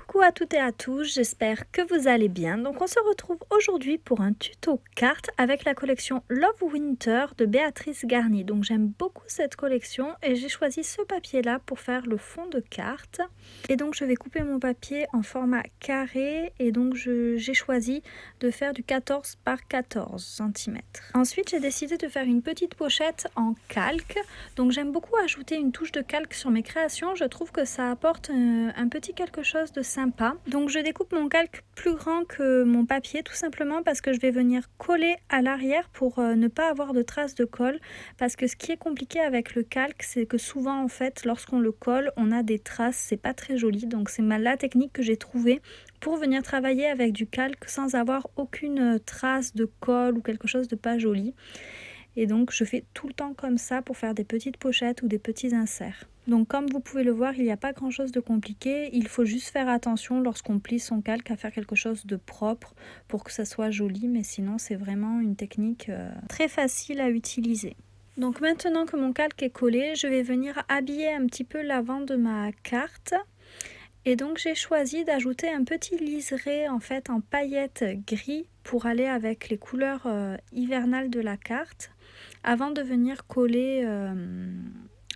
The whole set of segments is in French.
Coucou à toutes et à tous, j'espère que vous allez bien. Donc on se retrouve aujourd'hui pour un tuto cartes avec la collection Love Winter de Béatrice Garny. Donc j'aime beaucoup cette collection et j'ai choisi ce papier là pour faire le fond de carte. Et donc je vais couper mon papier en format carré et donc j'ai choisi de faire du 14 par 14 cm. Ensuite j'ai décidé de faire une petite pochette en calque. Donc j'aime beaucoup ajouter une touche de calque sur mes créations, je trouve que ça apporte un petit quelque chose de sympa. Donc je découpe mon calque plus grand que mon papier tout simplement parce que je vais venir coller à l'arrière pour ne pas avoir de traces de colle, parce que ce qui est compliqué avec le calque c'est que souvent en fait lorsqu'on le colle on a des traces, c'est pas très joli. Donc c'est la technique que j'ai trouvée pour venir travailler avec du calque sans avoir aucune trace de colle ou quelque chose de pas joli. Et donc je fais tout le temps comme ça pour faire des petites pochettes ou des petits inserts. Donc comme vous pouvez le voir, il n'y a pas grand chose de compliqué, il faut juste faire attention lorsqu'on plie son calque à faire quelque chose de propre pour que ça soit joli, mais sinon c'est vraiment une technique très facile à utiliser. Donc maintenant que mon calque est collé, je vais venir habiller un petit peu l'avant de ma carte. Et donc j'ai choisi d'ajouter un petit liseré en fait en paillettes gris pour aller avec les couleurs hivernales de la carte avant de venir coller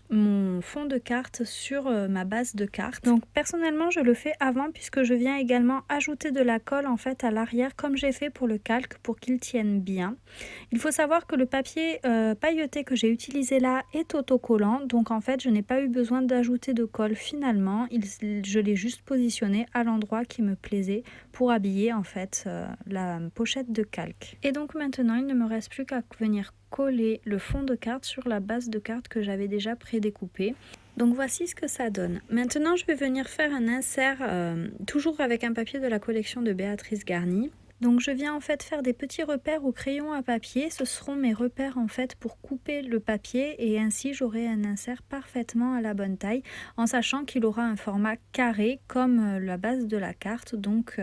mon fond de carte sur ma base de carte. Donc personnellement je le fais avant puisque je viens également ajouter de la colle en fait à l'arrière comme j'ai fait pour le calque pour qu'il tienne bien. Il faut savoir que le papier pailleté que j'ai utilisé là est autocollant, donc en fait je n'ai pas eu besoin d'ajouter de colle finalement, je l'ai juste positionné à l'endroit qui me plaisait pour habiller en fait la pochette de calque. Et donc maintenant il ne me reste plus qu'à venir coller le fond de carte sur la base de carte que j'avais déjà prédécoupée. Donc voici ce que ça donne. Maintenant je vais venir faire un insert toujours avec un papier de la collection de Béatrice Garny. Donc je viens en fait faire des petits repères au crayon à papier, ce seront mes repères en fait pour couper le papier et ainsi j'aurai un insert parfaitement à la bonne taille en sachant qu'il aura un format carré comme la base de la carte, donc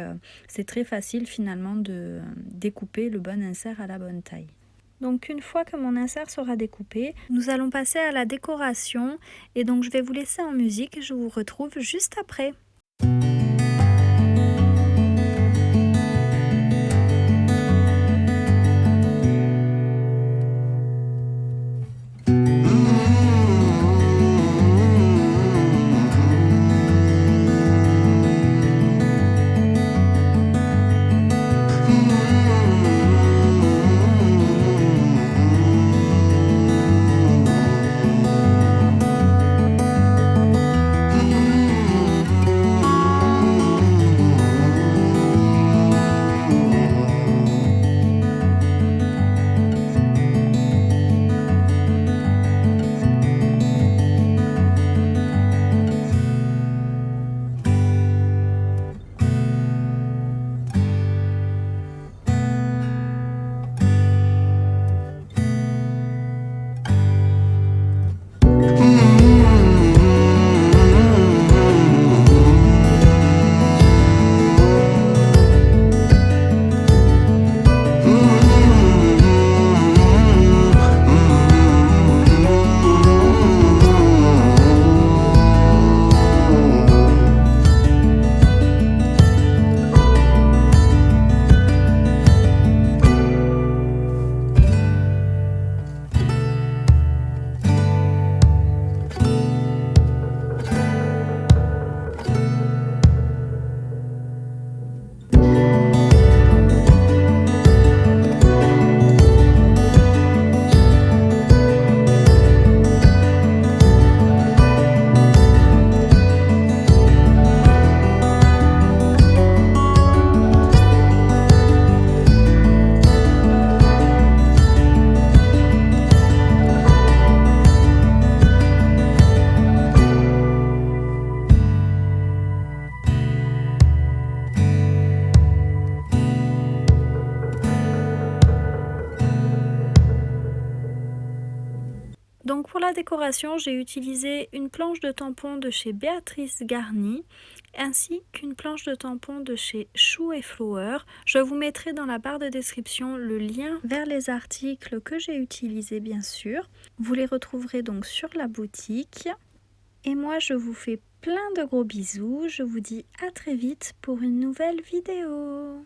c'est très facile finalement de découper le bon insert à la bonne taille. Donc une fois que mon insert sera découpé, nous allons passer à la décoration et donc je vais vous laisser en musique et je vous retrouve juste après. Donc pour la décoration, j'ai utilisé une planche de tampon de chez Béatrice Garny ainsi qu'une planche de tampon de chez Chou et Flower. Je vous mettrai dans la barre de description le lien vers les articles que j'ai utilisés bien sûr. Vous les retrouverez donc sur la boutique. Et moi je vous fais Plein de gros bisous, je vous dis à très vite pour une nouvelle vidéo.